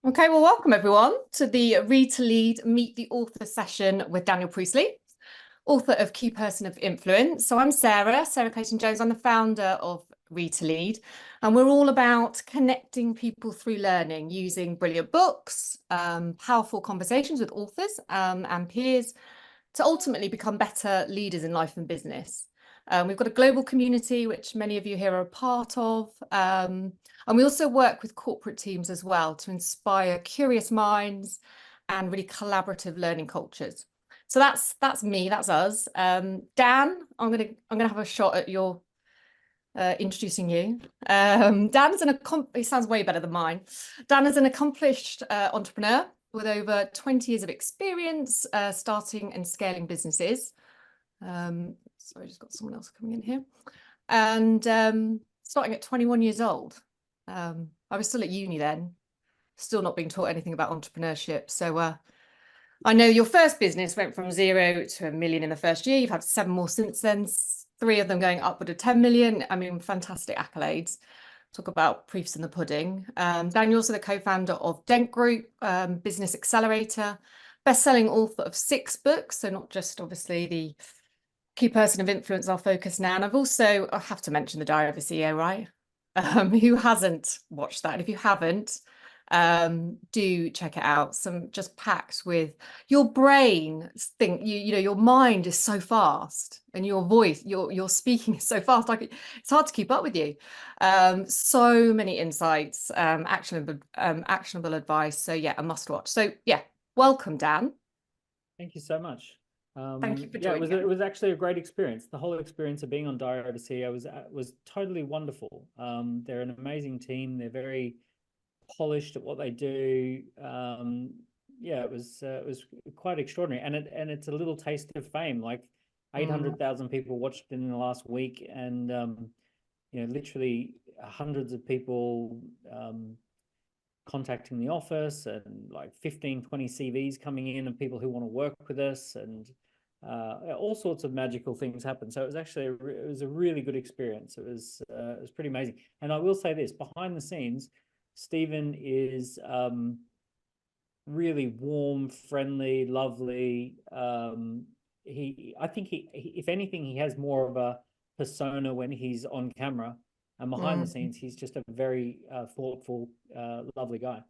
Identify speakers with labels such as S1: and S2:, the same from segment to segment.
S1: Okay, well, welcome everyone to the Read to Lead Meet the Author session with Daniel Priestley, author of Key Person of Influence. So I'm Sarah Clayton-Jones. I'm the founder of Read to Lead, and we're all about connecting people through learning using brilliant books, powerful conversations with authors and peers to ultimately become better leaders in life and business. We've got a global community, which many of you here are a part of. And we also work with corporate teams as well to inspire curious minds and really collaborative learning cultures. So that's me, that's us. Dan, I'm gonna have a shot at your introducing you. Dan is he sounds way better than mine. Dan is an accomplished entrepreneur with over 20 years of experience starting and scaling businesses. Sorry, I just got someone else coming in here. And starting at 21 years old. I was still at uni then, still not being taught anything about entrepreneurship. So I know your first business went from 0 to 1 million in the first year. You've had 7 more since then, 3 of them going upward of 10 million. I mean, fantastic accolades. Talk about proofs in the pudding. Daniel's also the co-founder of Dent Group, business accelerator, best-selling author of 6 books. So not just obviously the Key Person of Influence, our focus now. And I have to mention the Diary of a CEO, right? Who hasn't watched that? And if you haven't, do check it out. Some just packed with your brain. You know, your mind is so fast, and your voice, your speaking is so fast. Like it's hard to keep up with you. So many insights, actionable advice. So yeah, a must watch. So yeah, welcome, Dan.
S2: Thank you so much.
S1: Thank you for
S2: yeah,
S1: joining.
S2: it was actually a great experience. The whole experience of being on Diary of a CEO was totally wonderful. They're an amazing team. They're very polished at what they do. Yeah, it was quite extraordinary, and it's a little taste of fame. Like 800,000 people watched it in the last week, and you know, literally hundreds of people contacting the office, and like 15, 20 CVs coming in of people who want to work with us, and all sorts of magical things happen. So it was actually it was a really good experience. It was pretty amazing. And I will say this, behind the scenes, Stephen is really warm, friendly, lovely. I think if anything, he has more of a persona when he's on camera, and behind the scenes, he's just a very thoughtful, lovely guy.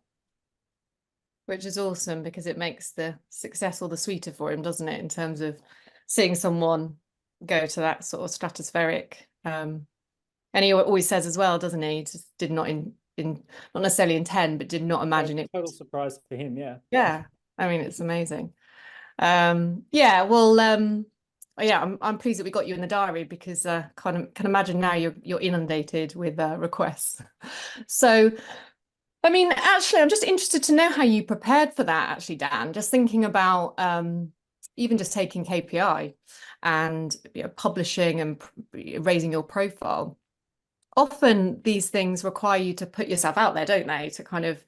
S1: Which is awesome, because it makes the success all the sweeter for him, doesn't it? In terms of seeing someone go to that sort of stratospheric. And he always says as well, doesn't he? Just did not not necessarily intend, but did not imagine it.
S2: Total surprise for him, yeah.
S1: Yeah, I mean, it's amazing. Yeah, well, yeah, I'm pleased that we got you in the diary, because can imagine now you're inundated with requests. So, I mean, actually, I'm just interested to know how you prepared for that, actually, Dan. Just thinking about even just taking KPI and publishing and raising your profile. Often these things require you to put yourself out there, don't they? To kind of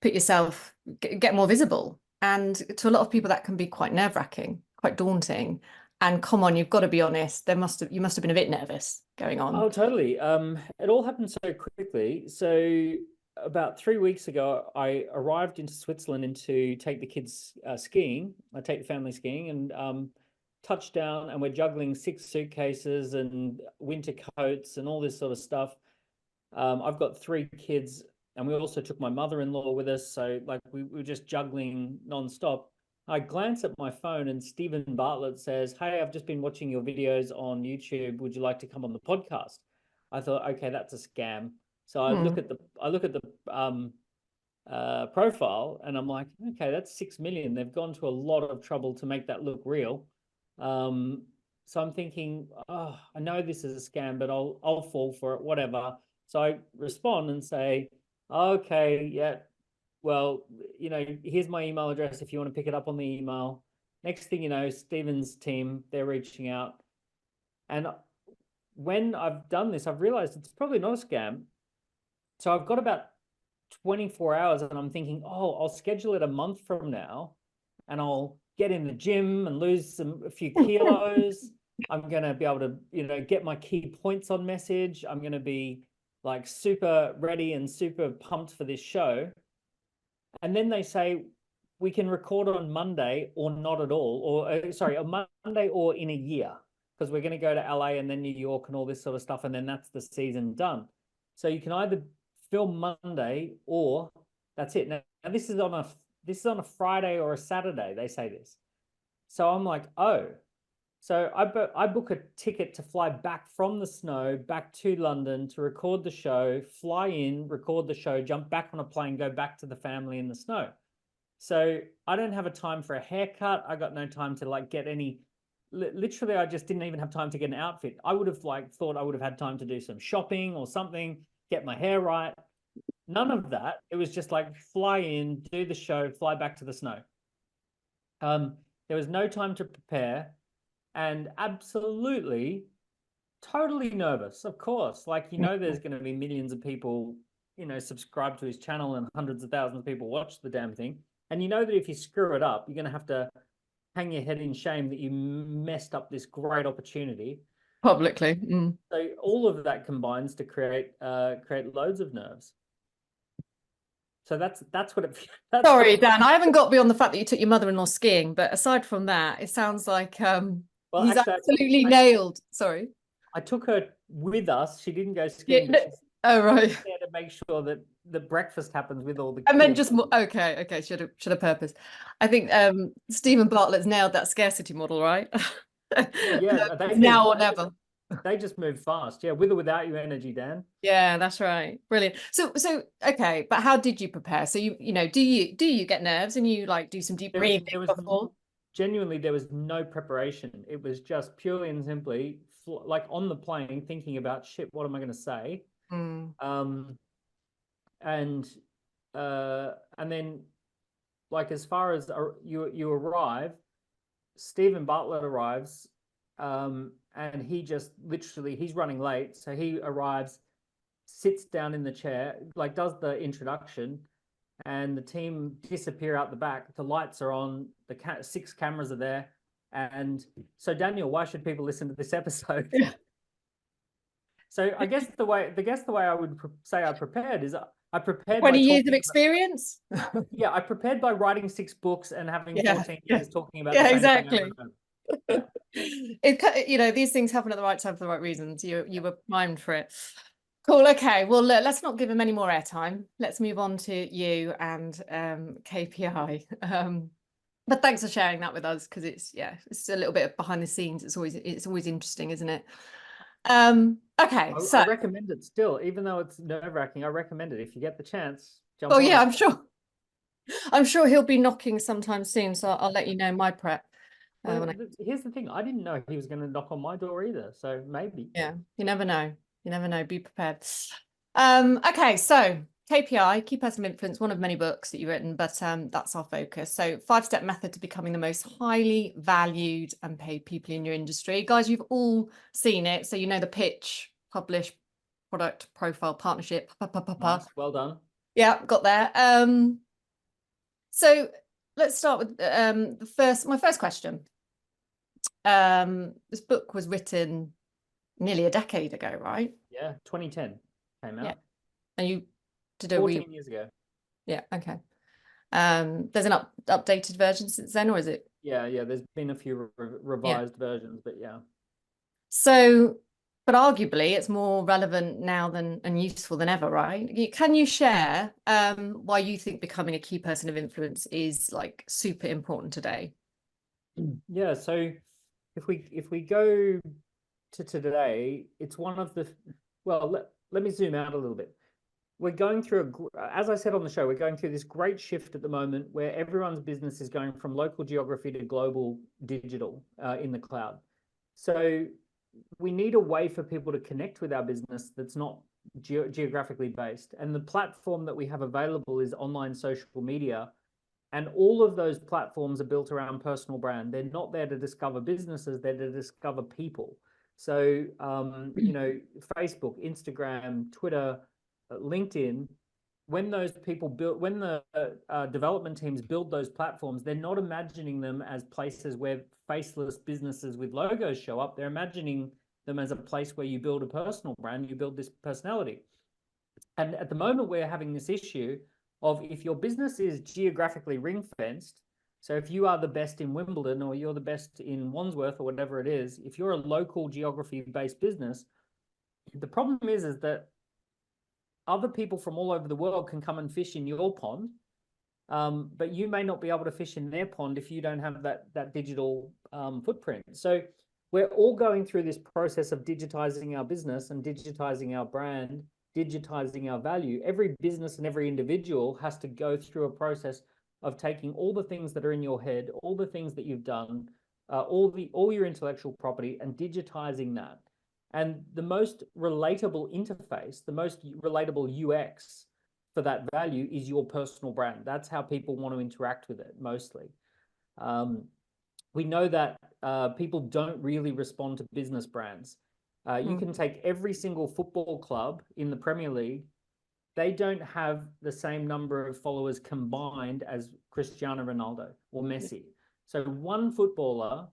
S1: put yourself, get more visible. And to a lot of people, that can be quite nerve-wracking, quite daunting. And come on, you've got to be honest, you must have been a bit nervous going on.
S2: Oh, totally. It all happened so quickly. So about 3 weeks ago, I arrived into Switzerland to take the kids skiing. I take the family skiing, and touchdown, and we're juggling 6 suitcases and winter coats and all this sort of stuff. I've got 3 kids, and we also took my mother-in-law with us. So like we were just juggling nonstop. I glance at my phone, and Stephen Bartlett says, "Hey, I've just been watching your videos on YouTube. Would you like to come on the podcast?" I thought, okay, that's a scam. So I look at the profile, and I'm like, okay, that's 6 million. They've gone to a lot of trouble to make that look real. So I'm thinking, oh, I know this is a scam, but I'll fall for it, whatever. So I respond and say, okay, yeah, well, you know, here's my email address if you want to pick it up on the email. Next thing you know, Stephen's team, they're reaching out. And when I've done this, I've realized it's probably not a scam. So I've got about 24 hours, and I'm thinking, oh, I'll schedule it a month from now, and I'll get in the gym and lose a few kilos. I'm going to be able to, get my key points on message. I'm going to be like super ready and super pumped for this show. And then they say, we can record on Monday or not at all, or sorry, on Monday or in a year, because we're going to go to LA and then New York and all this sort of stuff. And then that's the season done. So you can either film Monday or that's it. Now this is on a Friday or a Saturday. They say this. So I'm like, oh, so I book a ticket to fly back from the snow back to London to record the show, fly in, record the show, jump back on a plane, go back to the family in the snow. So I don't have a time for a haircut. I got no time to like get any. Literally, I just didn't even have time to get an outfit. I would have thought I would have had time to do some shopping or something, get my hair right. None of that. It was just like fly in, do the show, fly back to the snow. There was no time to prepare. And absolutely, totally nervous, of course. Like, there's going to be millions of people, subscribe to his channel and hundreds of thousands of people watch the damn thing. And that if you screw it up, you're going to have to hang your head in shame that you messed up this great opportunity.
S1: Publicly.
S2: So all of that combines to create loads of nerves. So that's what it.
S1: Sorry, Dan, I haven't got beyond the fact that you took your mother-in-law skiing, but aside from that, it sounds like
S2: well,
S1: he's
S2: actually,
S1: absolutely nailed. Sorry.
S2: I took her with us. She didn't go skiing.
S1: Yeah, oh, right.
S2: There to make sure that the breakfast happens with all the kids.
S1: I meant just more, okay, should have purpose. I think Stephen Bartlett's nailed that scarcity model, right?
S2: Yeah,
S1: now or never.
S2: They just move fast. Yeah, with or without your energy, Dan.
S1: Yeah, that's right. Brilliant. So okay, but how did you prepare? So do you get nerves and you like do some deep breathing before?
S2: Genuinely, there was no preparation. It was just purely and simply like on the plane thinking about shit, what am I going to say? And then like as far as you arrive, Stephen Bartlett arrives, and he just literally, he's running late, so he arrives, sits down in the chair, like does the introduction, and the team disappear out the back. The lights are on, the 6 cameras are there, and so Daniel, why should people listen to this episode? Yeah. So I guess the way I would say I prepared is I prepared
S1: 20 years of experience.
S2: Yeah, I prepared by writing 6 books and having 14 years talking about.
S1: Yeah, exactly. These things happen at the right time for the right reasons. You were primed for it. Cool. Okay. Well, let's not give him any more airtime. Let's move on to you and KPI. But thanks for sharing that with us, because it's a little bit behind the scenes. It's always interesting, isn't it? Okay. So
S2: I recommend it still, even though it's nerve-wracking. I recommend it if you get the chance. Jump
S1: on yeah, it. I'm sure he'll be knocking sometime soon. So I'll let you know my prep.
S2: Here's the thing. I didn't know he was going to knock on my door either. So maybe.
S1: Yeah, you never know. You never know. Be prepared. Okay, so KPI, Key Person of Influence, one of many books that you've written, but that's our focus. So 5-step method to becoming the most highly valued and paid people in your industry. Guys, you've all seen it. So you know the pitch, publish, product, profile, partnership.
S2: Nice. Well done.
S1: Yeah, got there. So let's start with my first question. This book was written nearly a decade ago, right?
S2: Yeah, 2010 came out. Yeah.
S1: And you did
S2: 14 years ago.
S1: Yeah, okay. There's an updated version since then, or is it?
S2: Yeah, there's been a few revised versions, but yeah.
S1: So, but arguably it's more relevant now and useful than ever, right? Can you share why you think becoming a key person of influence is like super important today?
S2: Yeah, so if we go to today, it's one of the, well, let me zoom out a little bit. We're going through, as I said on the show, we're going through this great shift at the moment where everyone's business is going from local geography to global digital in the cloud. So we need a way for people to connect with our business that's not geographically based. And the platform that we have available is online social media. And all of those platforms are built around personal brand. They're not there to discover businesses, they're to discover people. So, Facebook, Instagram, Twitter, LinkedIn, when those people build, when the development teams build those platforms, they're not imagining them as places where faceless businesses with logos show up. They're imagining them as a place where you build a personal brand, you build this personality. And at the moment, we're having this issue of, if your business is geographically ring fenced, so if you are the best in Wimbledon, or you're the best in Wandsworth, or whatever it is, if you're a local geography based business, the problem is that other people from all over the world can come and fish in your pond, but you may not be able to fish in their pond if you don't have that digital footprint. So we're all going through this process of digitizing our business and digitizing our brand, digitizing our value. Every business and every individual has to go through a process of taking all the things that are in your head, all the things that you've done, all your intellectual property, and digitizing that. And the most relatable interface, the most relatable UX for that value is your personal brand. That's how people want to interact with it mostly. We know that people don't really respond to business brands. You can take every single football club in the Premier League. They don't have the same number of followers combined as Cristiano Ronaldo or Messi. So one footballer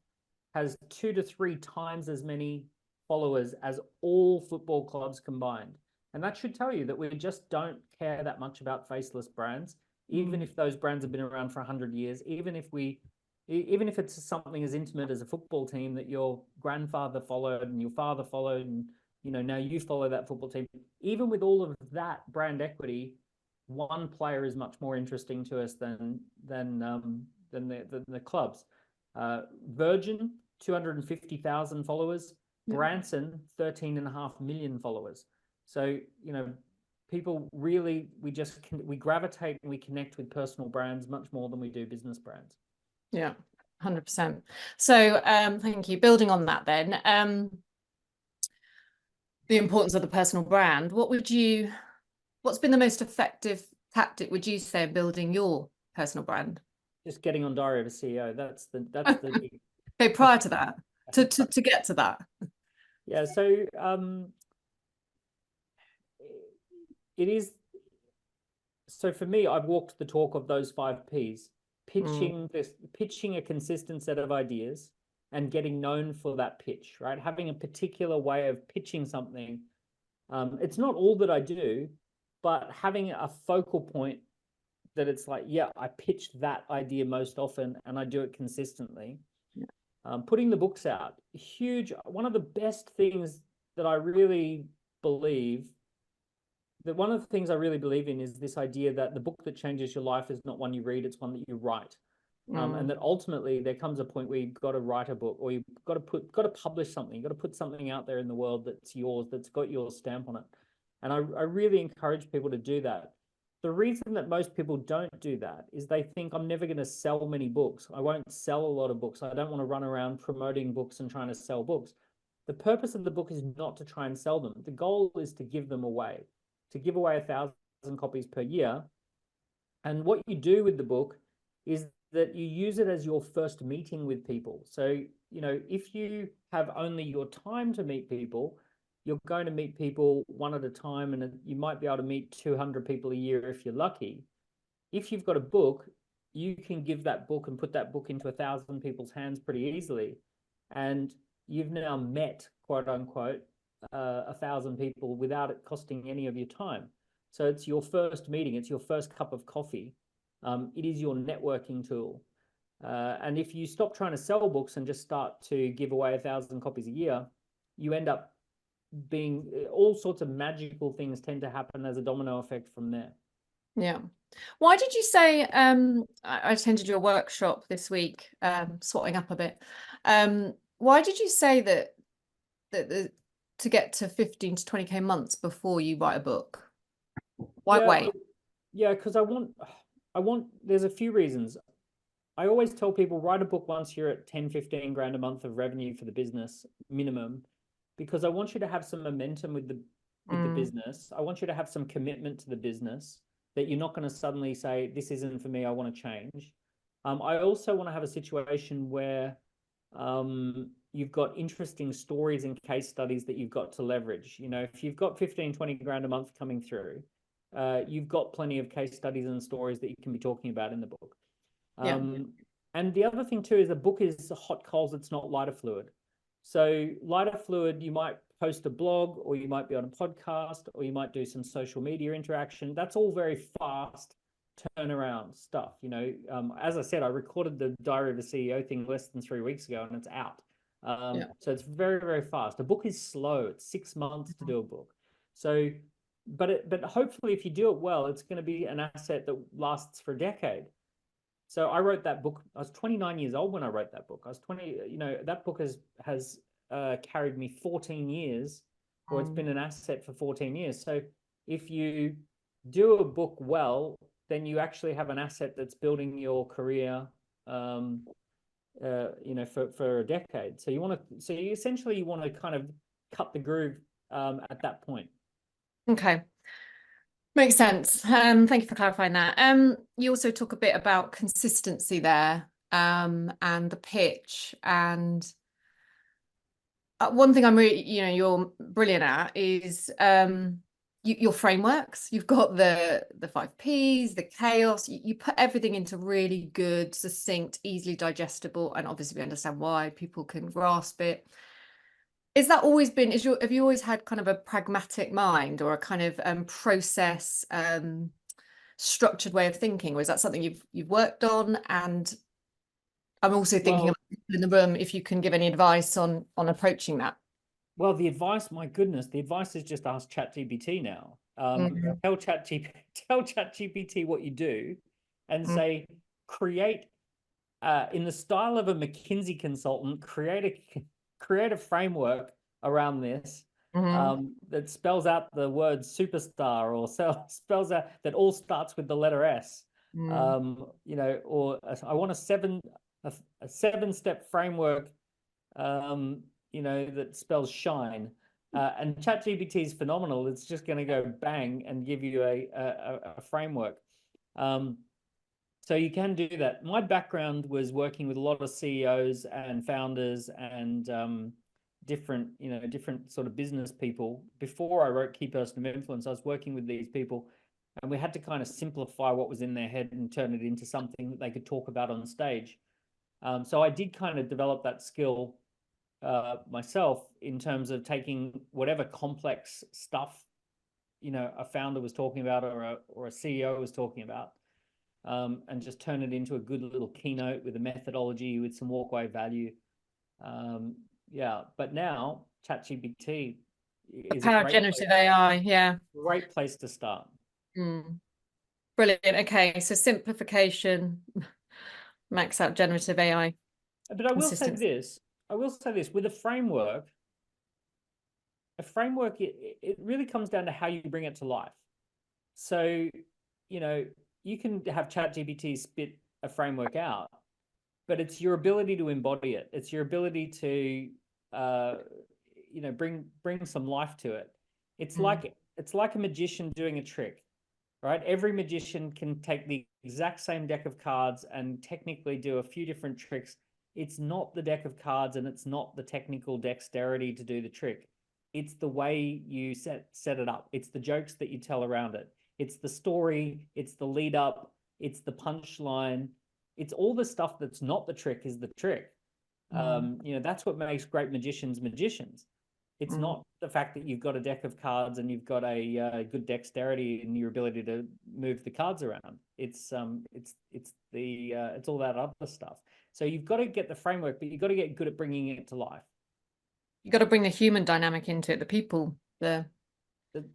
S2: has 2 to 3 times as many followers as all football clubs combined. And that should tell you that we just don't care that much about faceless brands, even if those brands have been around for 100 years, even if it's something as intimate as a football team that your grandfather followed and your father followed, and now you follow that football team. Even with all of that brand equity, one player is much more interesting to us than the clubs. Virgin, 250,000 followers. Branson, 13.5 million followers. So, people really, we gravitate and we connect with personal brands much more than we do business brands.
S1: Yeah, 100%. So thank you. Building on that then, the importance of the personal brand, what's been the most effective tactic, would you say, in building your personal brand?
S2: Just getting on Diary of a CEO. That's the
S1: Okay, prior to that, to get to that.
S2: Yeah, so it is. So for me, I've walked the talk of those 5 Ps: pitching a consistent set of ideas, and getting known for that pitch, right? Having a particular way of pitching something. It's not all that I do, but having a focal point that it's like, yeah, I pitch that idea most often and I do it consistently. Putting the books out, huge. One of the best things that I really believe, one of the things I really believe in is this idea that the book that changes your life is not one you read, it's one that you write. And that ultimately there comes a point where you've got to write a book, or you've got to publish something. You've got to put something out there in the world that's yours, that's got your stamp on it. And I really encourage people to do that. The reason that most people don't do that is they think, I'm never going to sell many books. I won't sell a lot of books. I don't want to run around promoting books and trying to sell books. The purpose of the book is not to try and sell them. The goal is to give them away, to give away 1,000 copies per year. And what you do with the book is that you use it as your first meeting with people. So, if you have only your time to meet people, you're going to meet people one at a time, and you might be able to meet 200 people a year if you're lucky. If you've got a book, you can give that book and put that book into 1,000 people's hands pretty easily. And you've now met, quote unquote, 1,000 people without it costing any of your time. So it's your first meeting. It's your first cup of coffee. It is your networking tool. And if you stop trying to sell books and just start to give away 1,000 copies a year, you end up being, all sorts of magical things tend to happen as a domino effect from there. Yeah.
S1: Why did you say, I attended your workshop this week, swatting up a bit. Why did you say that to get to 15 to 20K months before you write a book? Why wait?
S2: Yeah, because I want, there's a few reasons. I always tell people, write a book once you're at 10, 15 grand a month of revenue for the business minimum, because I want you to have some momentum with the business. I want you to have some commitment to the business, that you're not going to suddenly say, this isn't for me, I want to change. I also want to have a situation where you've got interesting stories and case studies that you've got to leverage. If you've got 15, 20 grand a month coming through, you've got plenty of case studies and stories that you can be talking about in the book.
S1: Yeah.
S2: And the other thing too is a book is hot coals, it's not lighter fluid. So lighter fluid, you might post a blog, or you might be on a podcast, or you might do some social media interaction. That's all very fast turnaround stuff. You know, as I said, I recorded the Diary of a CEO thing less than 3 weeks ago, and it's out. So it's very, very fast. A book is slow. It's 6 months to do a book. So, but hopefully if you do it well, it's going to be an asset that lasts for a decade. So I wrote that book. I was 29 years old when I wrote that book. I was 20, you know, that book has carried me 14 years, or it's been an asset for 14 years. So if you do a book well, then you actually have an asset that's building your career, you know, for a decade. So you essentially want to kind of cut the groove at that point.
S1: Okay. Makes sense. Thank you for clarifying that. You also talk a bit about consistency there, and the pitch. And one thing I'm really, you know, you're brilliant at is your frameworks. You've got the 5 Ps, the chaos. You put everything into really good, succinct, easily digestible, and obviously we understand why people can grasp it. Is that always been, have you always had kind of a pragmatic mind, or a kind of process structured way of thinking, or is that something you've worked on? And I'm also thinking of people in the room, if you can give any advice on approaching that.
S2: Well, the advice, my goodness, the advice is just ask ChatGPT now. Tell ChatGPT what you do, and say, create in the style of a McKinsey consultant, create a framework around this that spells out the word superstar, or spells out that all starts with the letter S. You know, or I want a 7-step framework, you know, that spells shine. And ChatGPT is phenomenal. It's just going to go bang and give you a framework. So you can do that. My background was working with a lot of CEOs and founders and different sort of business people. Before I wrote Key Person of Influence, I was working with these people, and we had to kind of simplify what was in their head and turn it into something that they could talk about on stage. So I did kind of develop that skill myself, in terms of taking whatever complex stuff, you know, a founder was talking about, or a CEO was talking about, and just turn it into a good little keynote with a methodology, with some walkaway value. Yeah, but now ChatGPT is
S1: a generative AI,
S2: great place to start.
S1: Brilliant. Okay, so simplification, max out generative AI.
S2: But I will say this with a framework, it really comes down to how you bring it to life. So, you know, you can have ChatGPT spit a framework out, but it's your ability to embody it. It's your ability to, you know, bring some life to it. It's like a magician doing a trick, right? Every magician can take the exact same deck of cards and technically do a few different tricks. It's not the deck of cards, and it's not the technical dexterity to do the trick. It's the way you set it up. It's the jokes that you tell around it. It's the story, it's the lead up, it's the punchline. It's all the stuff that's not the trick is the trick. You know, that's what makes great magicians magicians. It's not the fact that you've got a deck of cards and you've got a good dexterity in your ability to move the cards around. It's all that other stuff. So you've got to get the framework, but you've got to get good at bringing it to life.
S1: You've got to bring the human dynamic into it, the people, the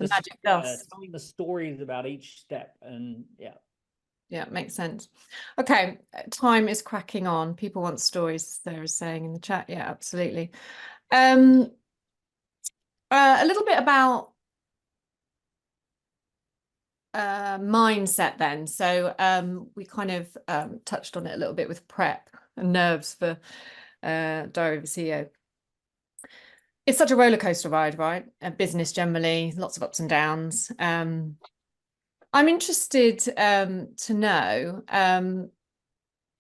S1: magic dust.
S2: Telling the stories about each step, and
S1: yeah, makes sense. Okay, time is cracking on. People want stories, Sarah's saying in the chat. Yeah, absolutely. A little bit about mindset then. So we kind of touched on it a little bit with prep and nerves for Diary of a CEO. It's such a roller coaster ride, right? Business generally, lots of ups and downs. I'm interested to know,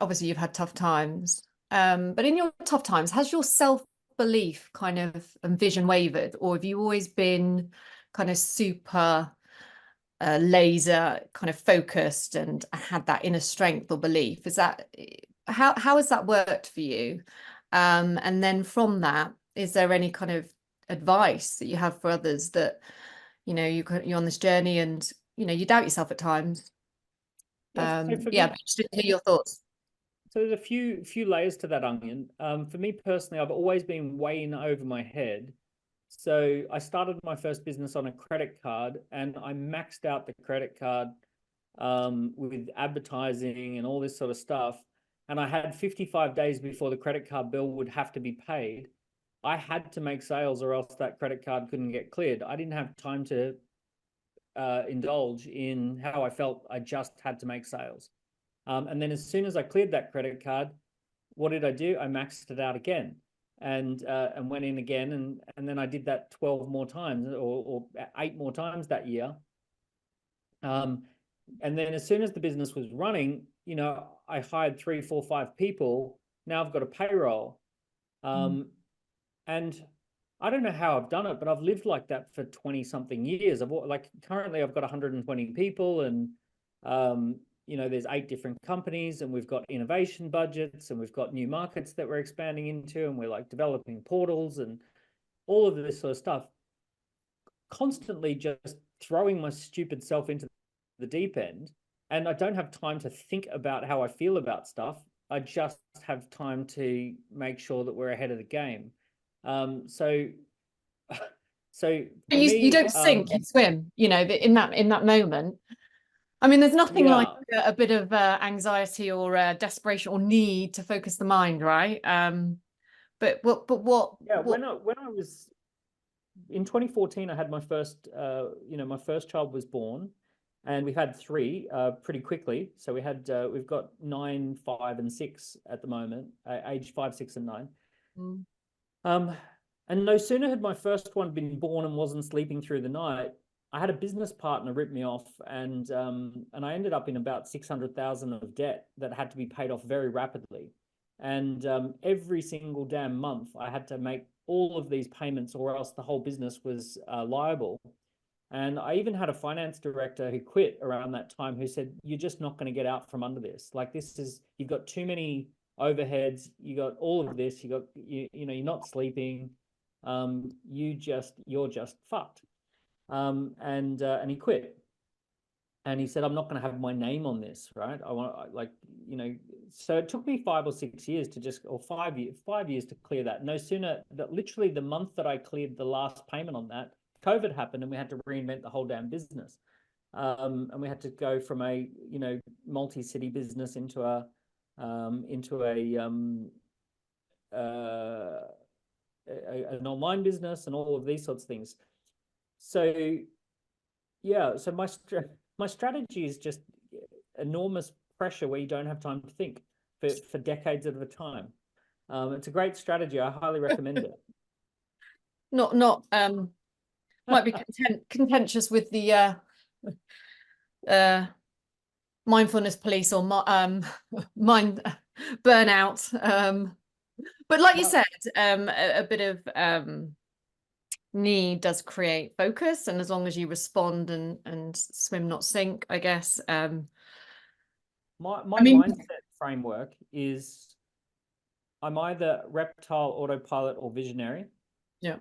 S1: obviously you've had tough times, but in your tough times, has your self-belief kind of vision wavered, or have you always been kind of super laser kind of focused and had that inner strength or belief. Is that how has that worked for you? And then from that, is there any kind of advice that you have for others that, you know, you're on this journey and, you know, you doubt yourself at times?
S2: Yeah, so for
S1: Yeah,
S2: me,
S1: I'm interested to hear your thoughts.
S2: so there's a few layers to that onion. For me personally, I've always been way in over my head. So I started my first business on a credit card, and I maxed out the credit card with advertising and all this sort of stuff. And I had 55 days before the credit card bill would have to be paid. I had to make sales, or else that credit card couldn't get cleared. I didn't have time to indulge in how I felt. I just had to make sales. And then as soon as I cleared that credit card, what did I do? I maxed it out again and went in again. And then I did that 12 more times or 8 more times that year. And then as soon as the business was running, you know, I hired 3, 4, 5 people. Now I've got a payroll. And I don't know how I've done it, but I've lived like that for 20 something years. Currently I've got 120 people, and you know, there's 8 different companies, and we've got innovation budgets, and we've got new markets that we're expanding into, and we're like developing portals and all of this sort of stuff. Constantly just throwing my stupid self into the deep end, and I don't have time to think about how I feel about stuff. I just have time to make sure that we're ahead of the game. So
S1: You don't sink, you swim, you know, in that moment. I mean, there's nothing like a bit of anxiety or desperation or need to focus the mind, right? But what?
S2: Yeah, when I was in 2014, I had my first, my first child was born, and we had 3 pretty quickly. So we've got 9, 5, and 6 at the moment, age 5, 6, and 9. And no sooner had my first one been born and wasn't sleeping through the night, I had a business partner rip me off, and I ended up in about 600,000 of debt that had to be paid off very rapidly. And every single damn month, I had to make all of these payments, or else the whole business was liable. And I even had a finance director who quit around that time, who said, "You're just not going to get out from under this. Like, you've got too many overheads. You got all of this. You're not sleeping. You're just fucked." And he quit. And he said, "I'm not going to have my name on this, right? So it took me 5 or 6 years or 5 years to clear that. No sooner that, literally the month that I cleared the last payment on that, COVID happened, and we had to reinvent the whole damn business. And we had to go from a, multi-city business into an online business and all of these sorts of things. So yeah, so my strategy is just enormous pressure where you don't have time to think for decades at a time. It's a great strategy. I highly recommend it.
S1: Not might be contentious with the mindfulness police or mind burnout. But like you said, a bit of need does create focus, and as long as you respond and swim not sink, I guess.
S2: My mindset framework is I'm either reptile, autopilot, or visionary.
S1: Yeah.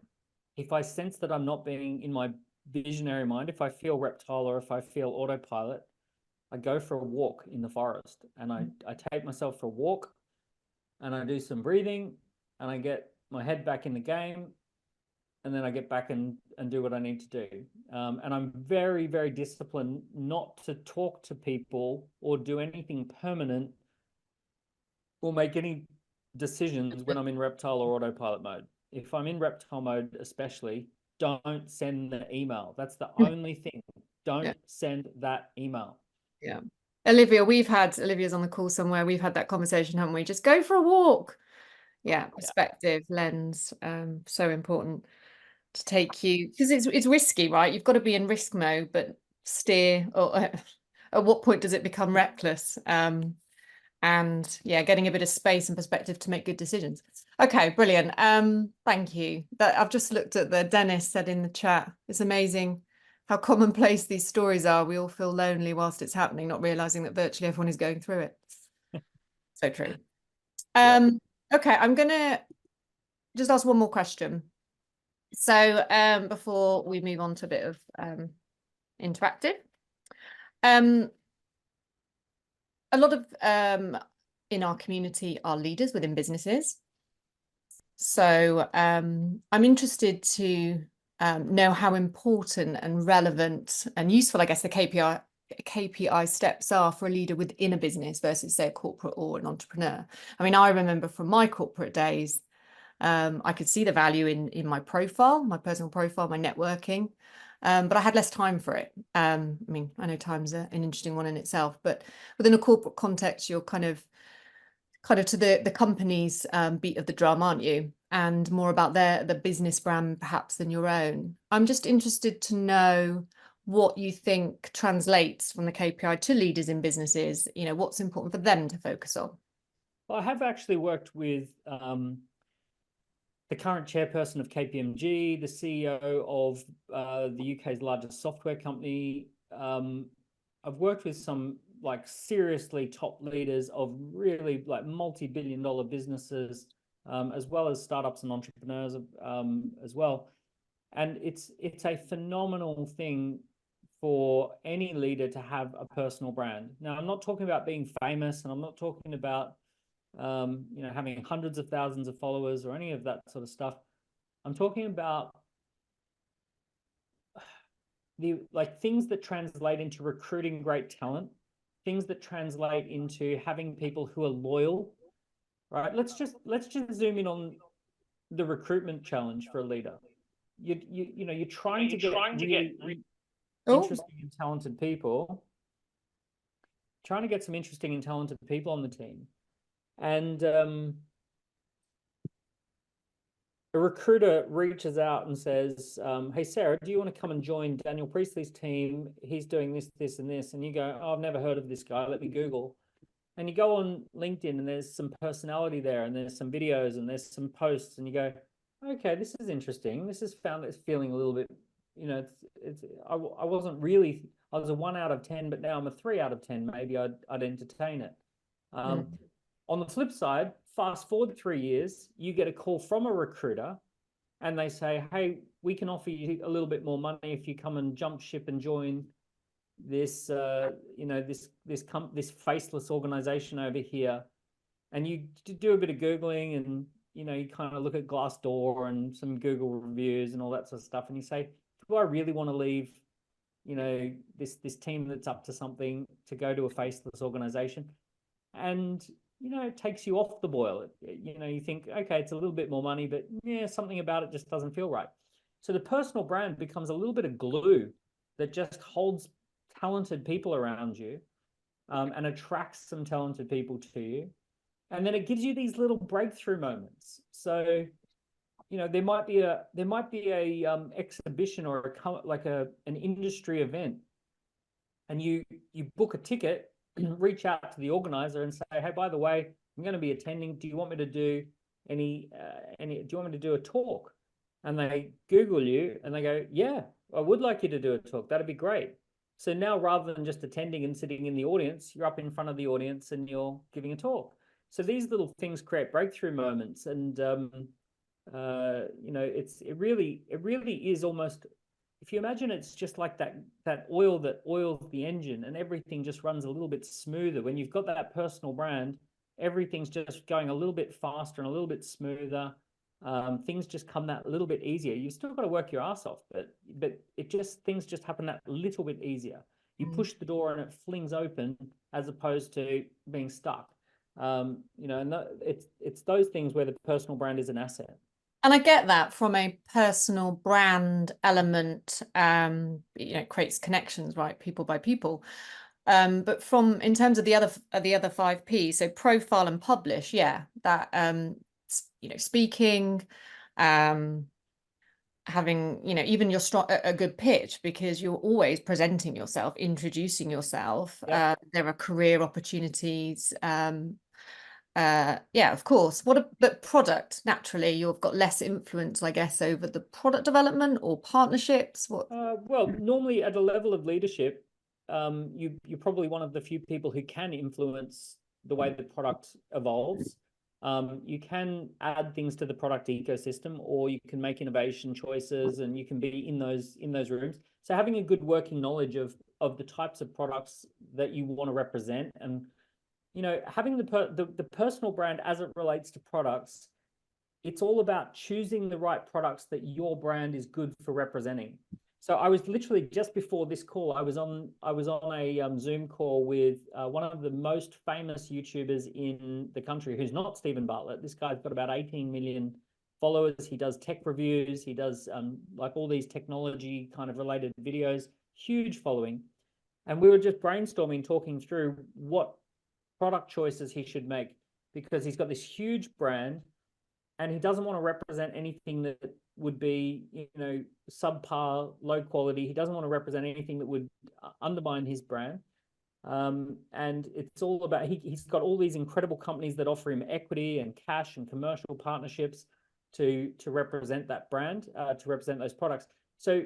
S2: If I sense that I'm not being in my visionary mind, if I feel reptile or if I feel autopilot, I go for a walk in the forest, and I take myself for a walk, and I do some breathing, and I get my head back in the game, and then I get back and do what I need to do. And I'm very, very disciplined not to talk to people or do anything permanent or make any decisions when I'm in reptile or autopilot mode. If I'm in reptile mode, especially, don't send the email. That's the only thing. Don't send that email.
S1: Yeah. Olivia's on the call somewhere. We've had that conversation, haven't we? Just go for a walk. Yeah, perspective, lens, so important to take you, because it's risky, right? You've got to be in risk mode, but steer, or at what point does it become reckless? And yeah, getting a bit of space and perspective to make good decisions. Okay, brilliant. Thank you. I've just looked at the Dennis said in the chat. It's amazing. how commonplace these stories are. We all feel lonely whilst it's happening, not realizing that virtually everyone is going through it. So true. Okay, I'm gonna just ask one more question. So before we move on to a bit of interactive, a lot of in our community are leaders within businesses. So I'm interested to know how important and relevant and useful, I guess, the KPI steps are for a leader within a business versus, say, a corporate or an entrepreneur. I mean, I remember from my corporate days, I could see the value in my profile, my personal profile, my networking, but I had less time for it. I mean, I know time's an interesting one in itself, but within a corporate context, you're kind of to the company's beat of the drum, aren't you? And more about the business brand perhaps than your own. I'm just interested to know what you think translates from the KPI to leaders in businesses. You know, what's important for them to focus on.
S2: Well, I have actually worked with the current chairperson of KPMG, the CEO of the UK's largest software company. I've worked with some like seriously top leaders of really like multi-billion-dollar businesses, as well as startups and entrepreneurs as well. And it's a phenomenal thing for any leader to have a personal brand. Now, I'm not talking about being famous, and I'm not talking about having hundreds of thousands of followers or any of that sort of stuff. I'm talking about things that translate into recruiting great talent, things that translate into having people who are loyal, right? Let's just zoom in on the recruitment challenge for a leader. You're trying to get really interesting and talented people, trying to get some interesting and talented people on the team. And a recruiter reaches out and says, hey, Sarah, do you want to come and join Daniel Priestley's team? He's doing this, this, and this. And you go, oh, I've never heard of this guy. Let me Google. And you go on LinkedIn and there's some personality there and there's some videos and there's some posts and you go, okay, this is interesting. This is feeling a little bit, I wasn't really, I was a 1 out of 10, but now I'm a 3 out of 10. Maybe I'd entertain it. On the flip side, fast forward 3 years, you get a call from a recruiter and they say, hey, we can offer you a little bit more money if you come and jump ship and join this, this faceless organization over here. And you do a bit of Googling and, you kind of look at Glassdoor and some Google reviews and all that sort of stuff. And you say, do I really want to leave, this team that's up to something to go to a faceless organization? And it takes you off the boil. You think, okay, it's a little bit more money, but yeah, something about it just doesn't feel right. So the personal brand becomes a little bit of glue that just holds talented people around you, and attracts some talented people to you. And then it gives you these little breakthrough moments. So, there might be a exhibition or an industry event, and you book a ticket, reach out to the organizer and say, hey, by the way, I'm going to be attending. Do you want me to do do you want me to do a talk? And they Google you and they go, yeah, I would like you to do a talk. That'd be great. So now rather than just attending and sitting in the audience, you're up in front of the audience and you're giving a talk. So these little things create breakthrough moments. And, it really is almost, if you imagine it's just like that oil that oils the engine and everything just runs a little bit smoother. When you've got that personal brand, everything's just going a little bit faster and a little bit smoother. Things just come that little bit easier. You've still got to work your ass off, but things just happen that little bit easier. You push the door and it flings open as opposed to being stuck. And it's those things where the personal brand is an asset.
S1: And I get that from a personal brand element, it creates connections, right? People by people. But in terms of the other 5 P's, so profile and publish, yeah, that speaking, having even a good pitch, because you're always presenting yourself, introducing yourself.
S2: Yep.
S1: There are career opportunities, yeah, of course. But product, naturally, you've got less influence, I guess, over the product development or partnerships. What?
S2: Well, normally at a level of leadership, you're probably one of the few people who can influence the way the product evolves. You can add things to the product ecosystem, or you can make innovation choices, and you can be in those rooms. So having a good working knowledge of the types of products that you want to represent, and having the personal brand as it relates to products, it's all about choosing the right products that your brand is good for representing. So I was literally, just before this call, I was on a Zoom call with one of the most famous YouTubers in the country, who's not Stephen Bartlett. This guy's got about 18 million followers. He does tech reviews. He does like all these technology kind of related videos, huge following. And we were just brainstorming, talking through what product choices he should make, because he's got this huge brand and he doesn't want to represent anything that would be, subpar, low quality. He doesn't want to represent anything that would undermine his brand. And it's all about, he's got all these incredible companies that offer him equity and cash and commercial partnerships to represent that brand, to represent those products. So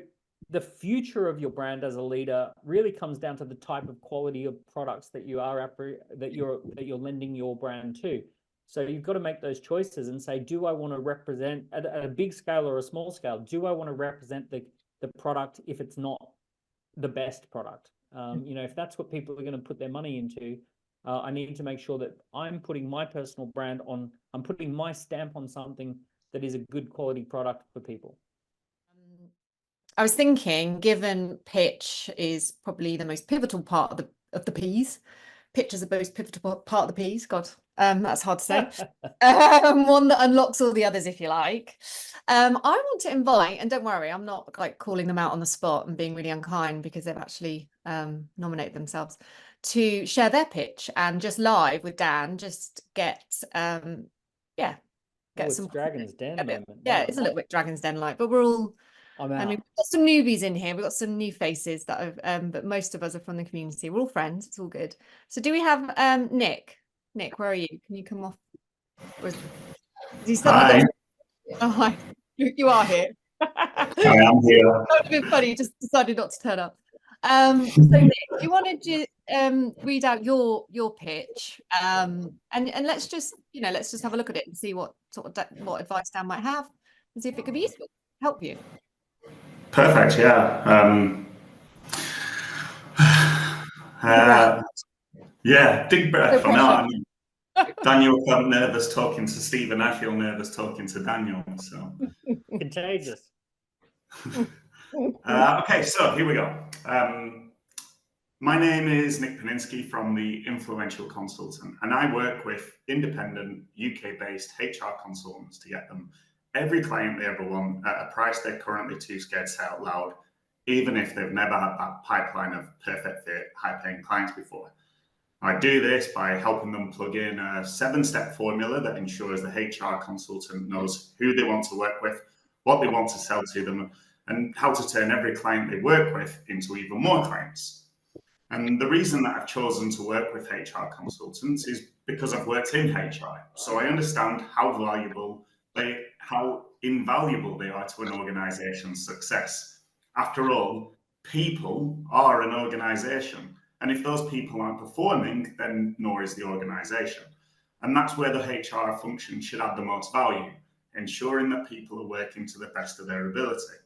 S2: the future of your brand as a leader really comes down to the type of quality of products that you're lending your brand to. So you've got to make those choices and say, do I want to represent at a big scale or a small scale? Do I want to represent the product if it's not the best product? If that's what people are going to put their money into, I need to make sure that I'm putting my personal brand on, I'm putting my stamp on something that is a good quality product for people.
S1: I was thinking, given pitch is probably the most pivotal part of the P's, pitch is the most pivotal part of the P's. God, that's hard to say. One that unlocks all the others, if you like. I want to invite, and don't worry, I'm not like calling them out on the spot and being really unkind, because they've actually nominated themselves to share their pitch, and just live with Dan, just get some
S2: Dragon's Den moment.
S1: Yeah, it's a little bit Dragon's Den like, but we're all. And we've got some newbies in here. We've got some new faces that have, but most of us are from the community. We're all friends. It's all good. So do we have Nick? Nick, where are you? Can you come off?
S3: Hi.
S1: Oh, hi. You are here.
S3: I am here.
S1: That would have been funny. You just decided not to turn up. So Nick, you wanted to read out your pitch, and let's just have a look at it and see what what advice Dan might have, and see if it could be useful, help you.
S3: Perfect. Yeah. Yeah. Big breath. No, Daniel felt nervous talking to Stephen. I feel nervous talking to Daniel. So
S2: contagious.
S3: Okay. So here we go. My name is Nick Paninsky from the Influential Consultant, and I work with independent UK-based HR consultants to get them every client they ever want at a price they're currently too scared to say out loud, even if they've never had that pipeline of perfect fit, high-paying clients before. I do this by helping them plug in a 7-step formula that ensures the HR consultant knows who they want to work with, what they want to sell to them, and how to turn every client they work with into even more clients. And the reason that I've chosen to work with HR consultants is because I've worked in HR. So I understand how invaluable they are to an organization's success. After all, people are an organization. And if those people aren't performing, then nor is the organization. And that's where the HR function should add the most value, ensuring that people are working to the best of their ability.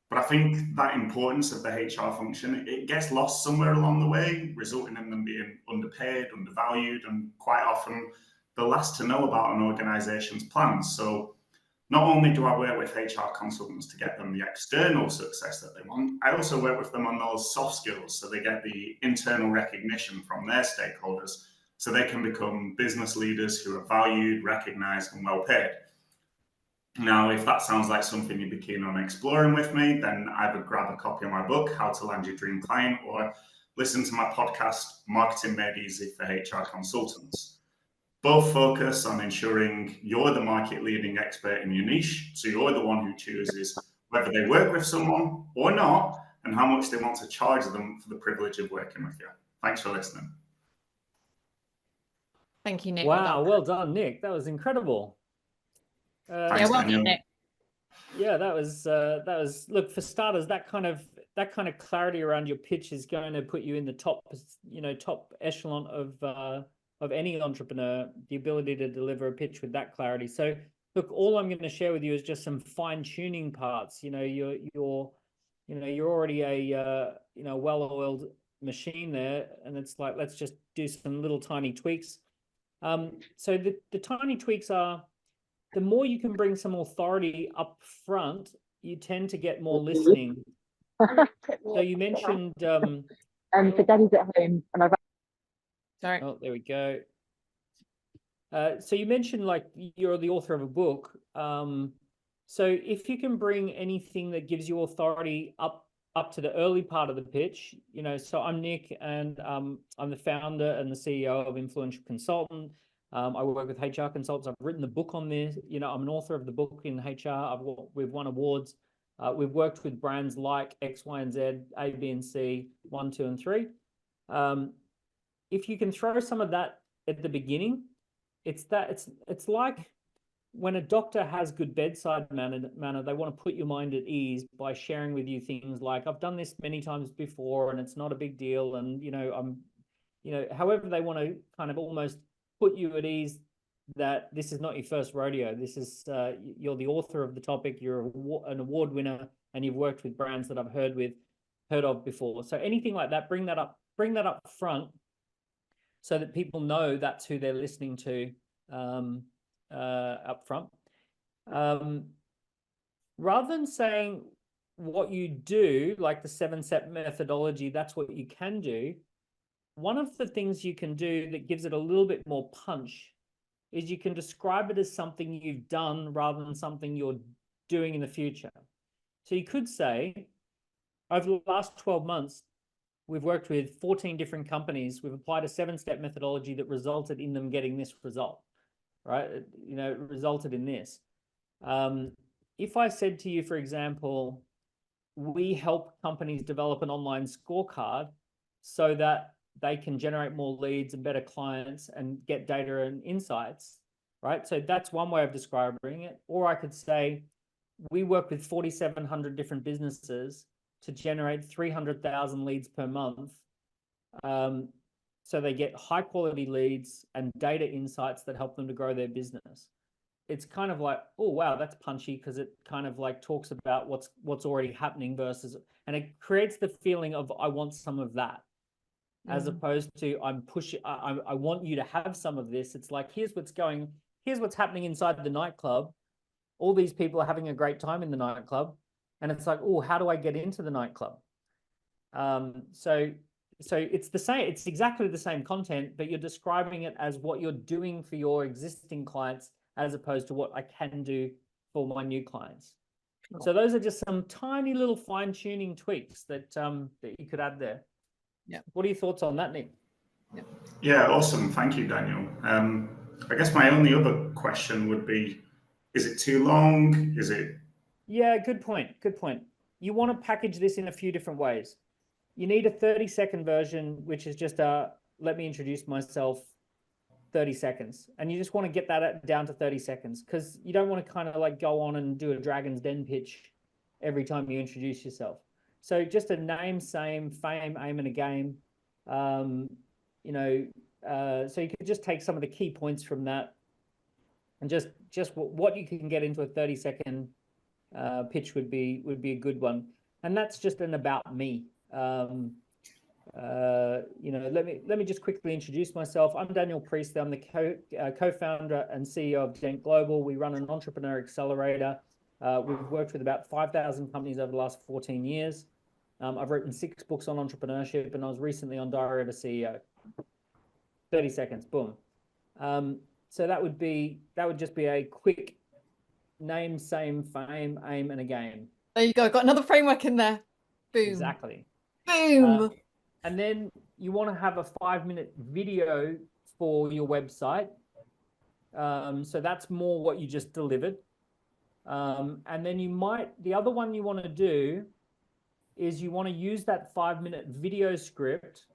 S3: But I think that importance of the HR function, it gets lost somewhere along the way, resulting in them being underpaid, undervalued, and quite often the last to know about an organization's plans. So not only do I work with HR consultants to get them the external success that they want, I also work with them on those soft skills so they get the internal recognition from their stakeholders so they can become business leaders who are valued, recognized, and well paid. Now, if that sounds like something you'd be keen on exploring with me, then either grab a copy of my book, How to Land Your Dream Client, or listen to my podcast, Marketing Made Easy for HR Consultants. Both focus on ensuring you're the market leading expert in your niche, so you're the one who chooses whether they work with someone or not, and how much they want to charge them for the privilege of working with you. Thanks for listening.
S1: Thank you, Nick.
S2: Wow, well done, Nick. That was incredible.
S1: Yeah,
S3: Thanks,
S1: well
S3: Daniel.
S1: done, Nick.
S2: Yeah, that was look, for starters, that kind of clarity around your pitch is going to put you in the top echelon of any entrepreneur, the ability to deliver a pitch with that clarity. So look, all I'm going to share with you is just some fine-tuning parts. You're already a well-oiled machine there, and it's like, let's just do some little tiny tweaks. So the tiny tweaks are, the more you can bring some authority up front, you tend to get more listening. So you mentioned
S4: so Daddy's at home and I've
S1: Sorry.
S2: oh, there we go. So you mentioned like you're the author of a book. So if you can bring anything that gives you authority up to the early part of the pitch, so I'm Nick, and I'm the founder and the CEO of Influential Consultant. I work with HR consultants. I've written the book on this. I'm an author of the book in HR. We've won awards. We've worked with brands like X, Y, and Z, A, B, and C, 1, 2, and 3. If you can throw some of that at the beginning, it's like when a doctor has good bedside manner, they want to put your mind at ease by sharing with you things like, I've done this many times before and it's not a big deal. And, however they want to kind of almost put you at ease that this is not your first rodeo. This is, you're the author of the topic, you're an award winner, and you've worked with brands that I've heard of before. So anything like that, bring that up front so that people know that's who they're listening to up front. Rather than saying what you do, like the 7-step methodology, that's what you can do. One of the things you can do that gives it a little bit more punch is you can describe it as something you've done rather than something you're doing in the future. So you could say, over the last 12 months, we've worked with 14 different companies. We've applied a 7-step methodology that resulted in them getting this result, right? It resulted in this. If I said to you, for example, we help companies develop an online scorecard so that they can generate more leads and better clients and get data and insights, right? So that's one way of describing it. Or I could say, we work with 4,700 different businesses to generate 300,000 leads per month. So they get high quality leads and data insights that help them to grow their business. It's kind of like, oh, wow, that's punchy, because it kind of like talks about what's already happening versus, and it creates the feeling of, I want some of that. As opposed to I want you to have some of this. It's like, here's what's happening inside the nightclub. All these people are having a great time in the nightclub. And it's like, oh, how do I get into the nightclub? So it's the same, it's exactly the same content, but you're describing it as what you're doing for your existing clients as opposed to what I can do for my new clients. So those are just some tiny little fine-tuning tweaks that you could add there.
S1: Yeah.
S2: What are your thoughts on that, Nick?
S3: Yeah, awesome. Thank you, Daniel. I guess my only other question would be, is it too long? Is it?
S2: Yeah, good point. Good point. You want to package this in a few different ways. You need a 30-second version, which is just let me introduce myself, 30 seconds. And you just want to get that down to 30 seconds, because you don't want to kind of like go on and do a Dragon's Den pitch every time you introduce yourself. So just a name, same, fame, aim, and a game. So you could just take some of the key points from that and just what you can get into a 30-second pitch would be a good one. And that's just an about me. Let me just quickly introduce myself. I'm Daniel Priestley. I'm the co-founder and CEO of Dent Global. We run an entrepreneur accelerator. We've worked with about 5,000 companies over the last 14 years. I've written 6 books on entrepreneurship, and I was recently on Diary of a CEO. 30 seconds, boom. So that would just be a quick name, same, fame, aim, and a game.
S1: There you go. Got another framework in there. Boom.
S2: Exactly.
S1: Boom.
S2: And then you want to have a 5-minute video for your website. So that's more what you just delivered. And then the other one you want to do is you want to use that 5-minute video script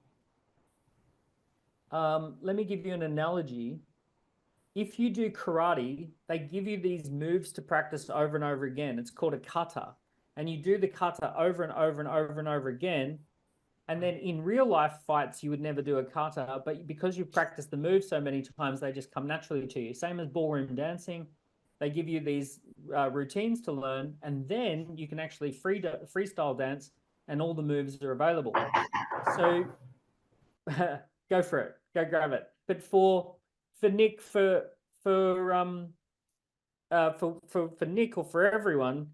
S2: let me give you an analogy. If you do karate, they give you these moves to practice over and over again. It's called a kata. And you do the kata over and over and over and over again. And then in real life fights, you would never do a kata, but because you've practiced the move so many times, they just come naturally to you. Same as ballroom dancing. They give you these routines to learn, and then you can actually freestyle dance, and all the moves are available. So go for it, go grab it. But for Nick, for Nick or for everyone,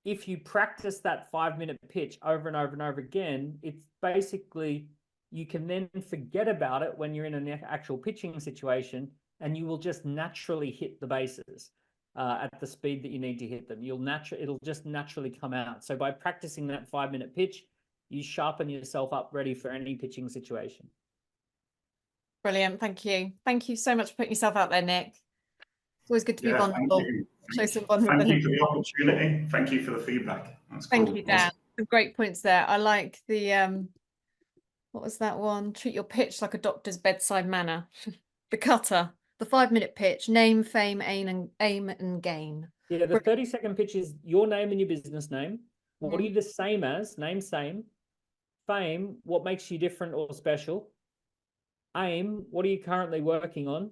S2: if you practice that 5-minute pitch over and over and over again, it's basically, you can then forget about it when you're in an actual pitching situation, and you will just naturally hit the bases at the speed that you need to hit them. It'll just naturally come out. So by practicing that 5-minute pitch, you sharpen yourself up ready for any pitching situation.
S1: Brilliant. Thank you. Thank you so much for putting yourself out there, Nick. It's always good to be vulnerable. Show some vulnerability.
S3: Thank you for the opportunity. Thank you for the feedback. That's
S1: Thank
S3: cool.
S1: you, Dan. Some great points there. I like the what was that one? Treat your pitch like a doctor's bedside manner. The cutter, the 5-minute pitch, name, fame, aim and gain.
S2: Yeah, the 30-second pitch is your name and your business name. What are you the same as? Name, same. Fame, what makes you different or special? Aim, what are you currently working on?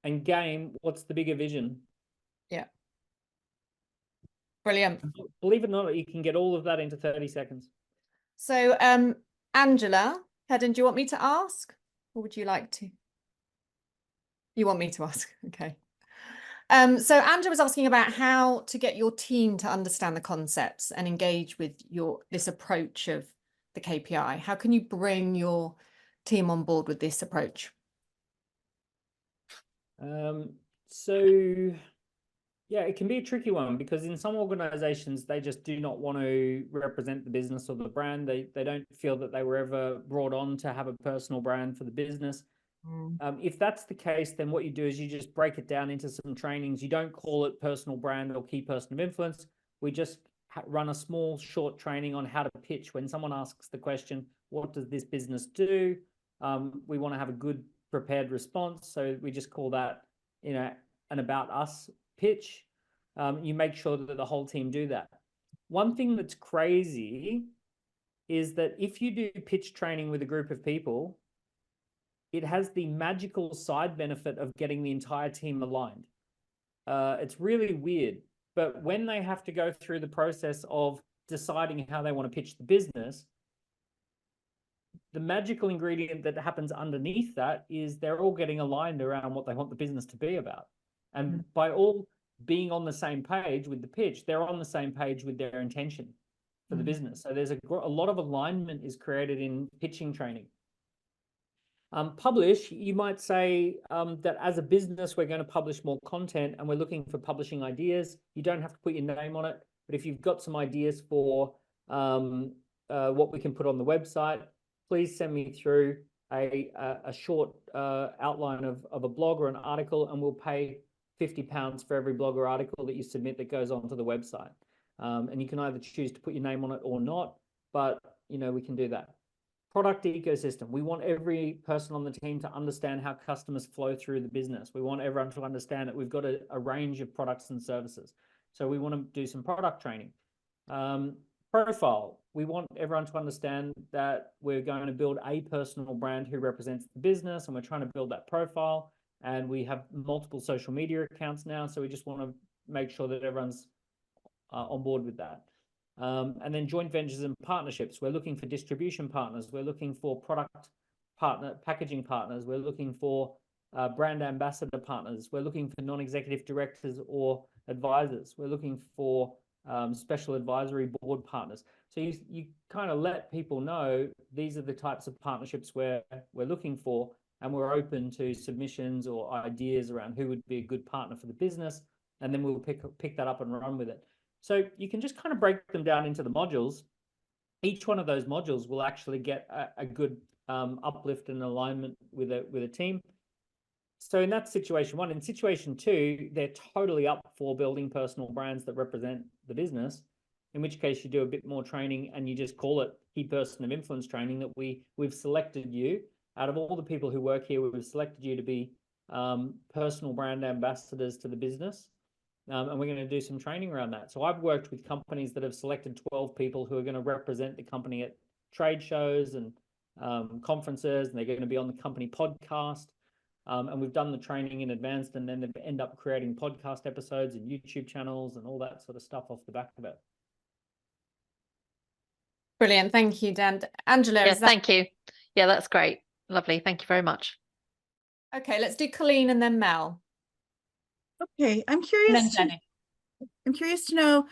S2: And game, what's the bigger vision?
S1: Yeah. Brilliant.
S2: Believe it or not, you can get all of that into 30 seconds.
S1: So, Angela, Hedden, do you want me to ask? Or would you like to? You want me to ask? Okay. So Angela was asking about how to get your team to understand the concepts and engage with this approach of the KPI. How can you bring your team on board with this approach?
S2: So yeah, it can be a tricky one, because in some organizations, they just do not want to represent the business or the brand. They don't feel that they were ever brought on to have a personal brand for the business. If that's the case, then what you do is you just break it down into some trainings. You don't call it personal brand or key person of influence. We just run a small, short training on how to pitch. When someone asks the question, what does this business do? We want to have a good prepared response. So we just call that, an about us pitch. You make sure that the whole team do that. One thing that's crazy is that if you do pitch training with a group of people, it has the magical side benefit of getting the entire team aligned. It's really weird, but when they have to go through the process of deciding how they want to pitch the business, the magical ingredient that happens underneath that is they're all getting aligned around what they want the business to be about. And by all being on the same page with the pitch, they're on the same page with their intention for the business. So there's a lot of alignment is created in pitching training. Publish, you might say that as a business, we're going to publish more content and we're looking for publishing ideas. You don't have to put your name on it, but if you've got some ideas for what we can put on the website, please send me through a short outline of a blog or an article, and we'll pay £50 for every blog or article that you submit that goes onto the website. And you can either choose to put your name on it or not, but we can do that. Product ecosystem. We want every person on the team to understand how customers flow through the business. We want everyone to understand that we've got a range of products and services. So we want to do some product training. Profile. We want everyone to understand that we're going to build a personal brand who represents the business, and we're trying to build that profile. And we have multiple social media accounts now, so we just want to make sure that everyone's on board with that. And then joint ventures and partnerships. We're looking for distribution partners. We're looking for packaging partners. We're looking for brand ambassador partners. We're looking for non-executive directors or advisors. We're looking for special advisory board partners. So you kind of let people know these are the types of partnerships we're looking for, and we're open to submissions or ideas around who would be a good partner for the business, and then we'll pick that up and run with it. So you can just kind of break them down into the modules. Each one of those modules will actually get a good uplift and alignment with a team. So in that situation one, in situation two, they're totally up for building personal brands that represent the business, in which case you do a bit more training and you just call it key person of influence training, that we've selected you out of all the people who work here, we've selected you to be personal brand ambassadors to the business. And we're going to do some training around that. So I've worked with companies that have selected 12 people who are going to represent the company at trade shows and conferences, and they're going to be on the company podcast. And we've done the training in advance, and then they end up creating podcast episodes and YouTube channels and all that sort of stuff off the back of it.
S1: Brilliant. Thank you, Dan. Angela,
S5: Yeah, thank you. Yeah, that's great. Lovely. Thank you very much.
S1: Okay, let's do Colleen and then Mel.
S6: Okay, I'm
S1: And
S6: curious
S1: then
S6: to,
S1: Jenny.
S6: I'm curious to know,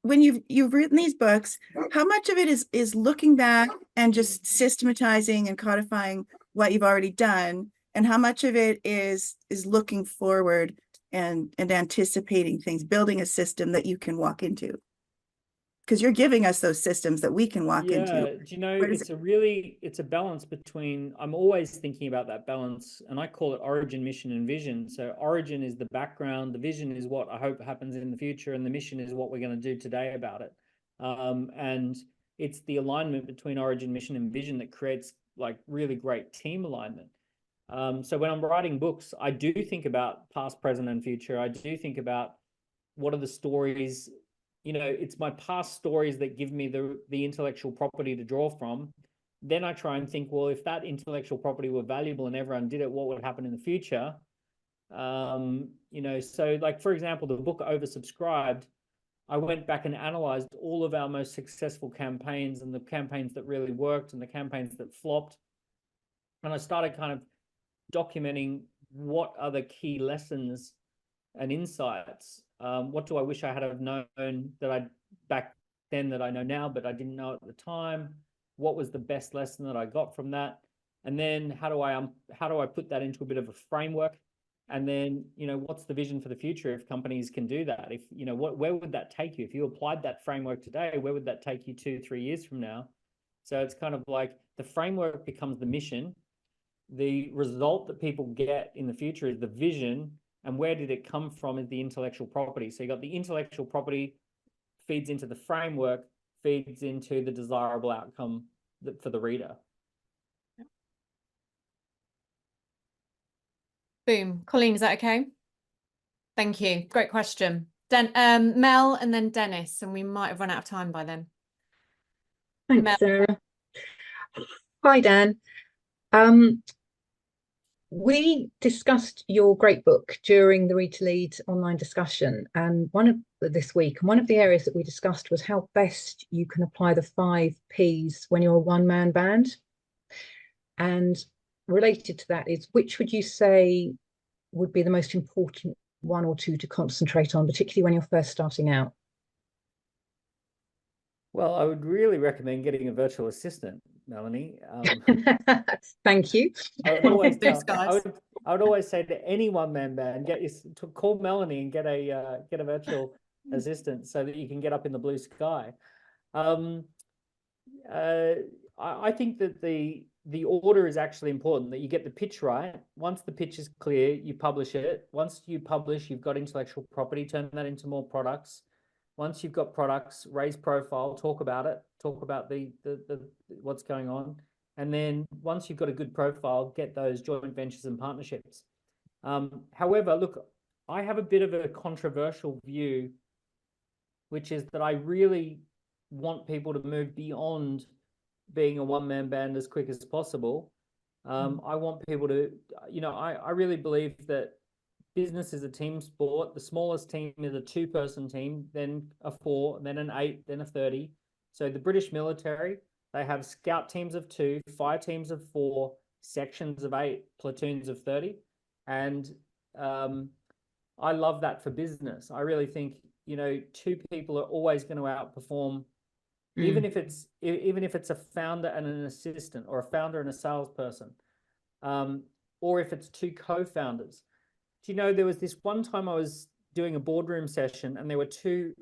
S6: when you've written these books, how much of it is looking back and just systematizing and codifying what you've already done, and how much of it is looking forward and anticipating things, building a system that you can walk into? Because you're giving us those systems that we can walk into.
S2: Do you know,
S6: Where does
S2: it's a balance between, I'm always thinking about that balance, and I call it origin, mission, and vision. So origin is the background, the vision is what I hope happens in the future, and the mission is what we're going to do today about it. And it's the alignment between origin, mission, and vision that creates like really great team alignment. So when I'm writing books, I do think about past, present, and future. I do think about what are the stories. You know, it's my past stories that give me the intellectual property to draw from. Then I try and think, well, if that intellectual property were valuable and everyone did it, what would happen in the future? You know, so like, for example, the book Oversubscribed, I went back and analyzed all of our most successful campaigns and the campaigns that really worked and the campaigns that flopped. And I started kind of documenting what are the key lessons and insights. What do I wish I had have known that I back then that I know now, but I didn't know at the time? What was the best lesson that I got from that? And then how do I put that into a bit of a framework? And then, you know, what's the vision for the future if companies can do that? If, you know, where would that take you? If you applied that framework today, where would that take you 2-3 years from now? So it's kind of like the framework becomes the mission. The result that people get in the future is the vision. And where did it come from is the intellectual property. So you got the intellectual property feeds into the framework, feeds into the desirable outcome for the reader.
S1: Boom. Colleen, is that okay? Thank you. Great question. Mel and then Dennis, and we might have run out of time by then.
S7: Thanks,
S1: Mel.
S7: Sarah. Hi, Dan. We discussed your great book during the Read to Lead online discussion, and one of the areas that we discussed was how best you can apply the 5 Ps when you're a one-man band. And related to that is, which would you say would be the most important 1 or 2 to concentrate on, particularly when you're first starting out?
S2: Well, I would really recommend getting a virtual assistant, Melanie.
S7: Thank you.
S2: I would always say to any one-man band, call Melanie and get a virtual assistant so that you can get up in the blue sky. I think that the order is actually important, that you get the pitch right. Once the pitch is clear, you publish it. Once you publish, you've got intellectual property, turn that into more products. Once you've got products, raise profile, talk about it, talk about the what's going on. And then once you've got a good profile, get those joint ventures and partnerships. However, look, I have a bit of a controversial view, which is that I really want people to move beyond being a one-man band as quick as possible. I want people to, you know, I really believe that business is a team sport. The smallest team is a 2-person team, then a 4, then an 8, then a 30. So the British military, they have scout teams of 2, fire teams of 4, sections of 8, platoons of 30. And I love that for business. I really think, you know, 2 people are always going to outperform, even if it's a founder and an assistant, or a founder and a salesperson, or if it's 2 co-founders. Do you know, there was this one time I was doing a boardroom session and there were 2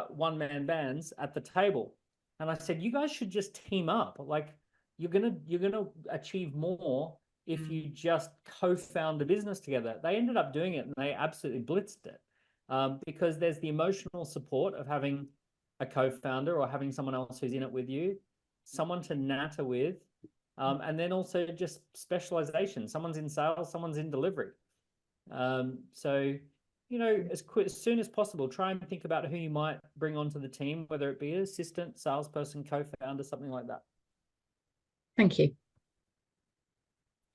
S2: one-man bands at the table. And I said, you guys should just team up. Like, you're gonna achieve more if you just co-found a business together. They ended up doing it and they absolutely blitzed it, because there's the emotional support of having a co-founder or having someone else who's in it with you, someone to natter with, And then also just specialization. Someone's in sales, someone's in delivery. So, you know, as soon as possible, try and think about who you might bring onto the team, whether it be an assistant, salesperson, co-founder, something like that.
S7: Thank you.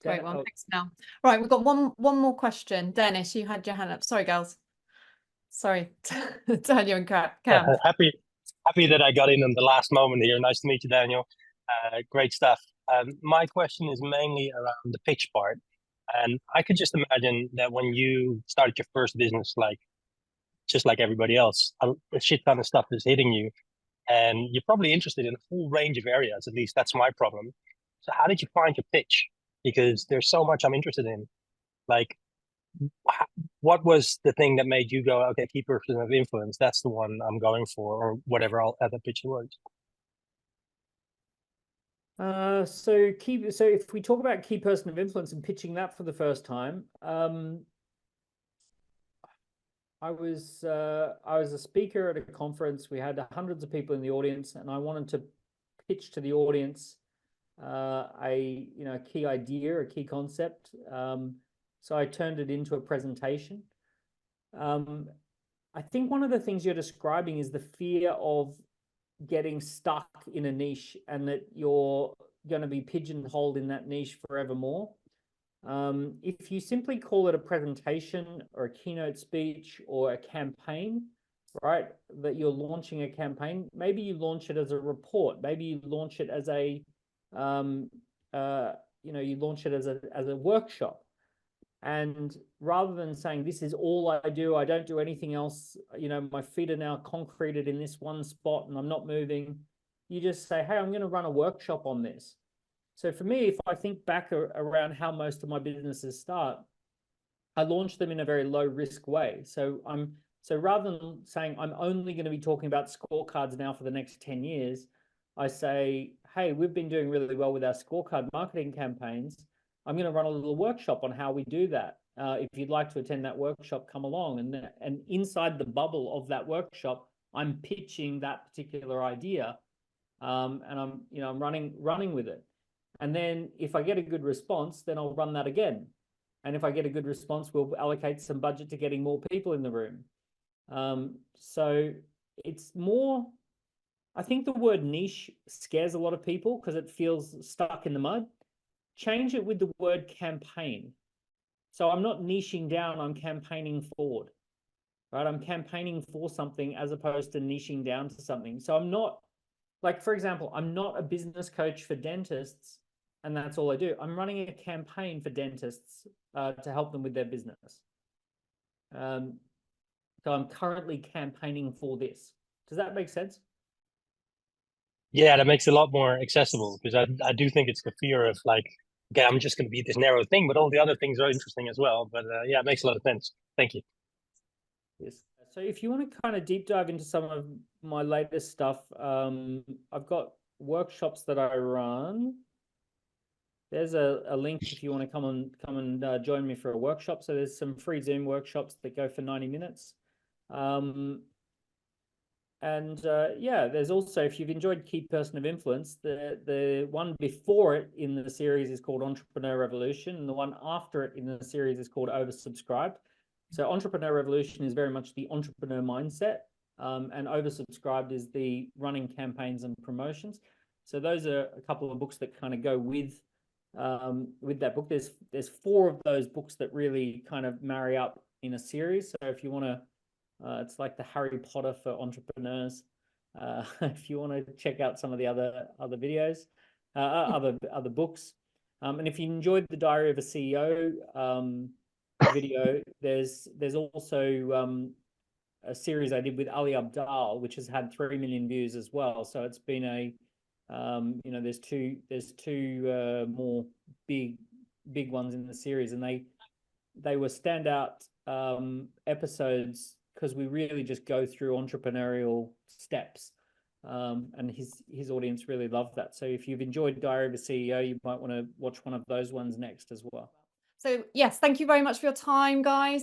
S1: Great one. Thanks, Mel. Right, we've got one more question. Dennis, you had your hand up. Sorry, girls. Sorry, Daniel and Cam.
S8: Happy that I got in on the last moment here. Nice to meet you, Daniel. Great stuff. My question is mainly around the pitch part. And I could just imagine that when you started your first business, just like everybody else, a shit ton of stuff is hitting you. And you're probably interested in a full range of areas. At least that's my problem. So how did you find your pitch? Because there's so much I'm interested in. Like, what was the thing that made you go, okay, key person of influence, that's the one I'm going for, or whatever other pitch was?
S2: So if we talk about key person of influence and pitching that for the first time, I was a speaker at a conference. We had hundreds of people in the audience, and I wanted to pitch to the audience a key idea, a key concept. So I turned it into a presentation. I think one of the things you're describing is the fear of getting stuck in a niche and that you're going to be pigeonholed in that niche forevermore. If you simply call it a presentation or a keynote speech or a campaign, right, that you're launching a campaign, maybe you launch it as a report, maybe you launch it as a you launch it as a workshop. And rather than saying, this is all I do, I don't do anything else, my feet are now concreted in this one spot and I'm not moving, you just say, hey, I'm going to run a workshop on this. So for me, if I think back around how most of my businesses start, I launch them in a very low risk way. So rather than saying I'm only going to be talking about scorecards now for the next 10 years, I say, hey, we've been doing really well with our scorecard marketing campaigns. I'm going to run a little workshop on how we do that. If you'd like to attend that workshop, come along. And inside the bubble of that workshop, I'm pitching that particular idea, and I'm running with it. And then if I get a good response, then I'll run that again. And if I get a good response, we'll allocate some budget to getting more people in the room. So it's more, I think the word niche scares a lot of people because it feels stuck in the mud. Change it with the word campaign. So I'm not niching down, I'm campaigning forward, right? I'm campaigning for something as opposed to niching down to something. So I'm not, like, for example, I'm not a business coach for dentists and that's all I do. I'm running a campaign for dentists to help them with their business. So I'm currently campaigning for this. Does that make sense?
S8: Yeah, that makes it a lot more accessible, because I do think it's the fear of like, okay, I'm just going to be this narrow thing, but all the other things are interesting as well. But yeah, it makes a lot of sense. Thank you.
S2: Yes. So if you want to kind of deep dive into some of my latest stuff, I've got workshops that I run. There's a link if you want to come and join me for a workshop. So there's some free Zoom workshops that go for 90 minutes. Yeah, there's also, if you've enjoyed Key Person of Influence, the one before it in the series is called Entrepreneur Revolution, and the one after it in the series is called Oversubscribed. So Entrepreneur Revolution is very much the entrepreneur mindset, and Oversubscribed is the running campaigns and promotions. So those are a couple of books that kind of go with that book. There's 4 of those books that really kind of marry up in a series. So if you want to, it's like the Harry Potter for entrepreneurs. If you want to check out some of the other videos, other books, and if you enjoyed the Diary of a CEO video, there's also a series I did with Ali Abdaal, which has had 3 million views as well. So it's been a there's two more big ones in the series, and they were standout episodes because we really just go through entrepreneurial steps, and his audience really loved that. So if you've enjoyed Diary of a CEO, you might want to watch one of those ones next as well.
S1: So yes, thank you very much for your time, guys.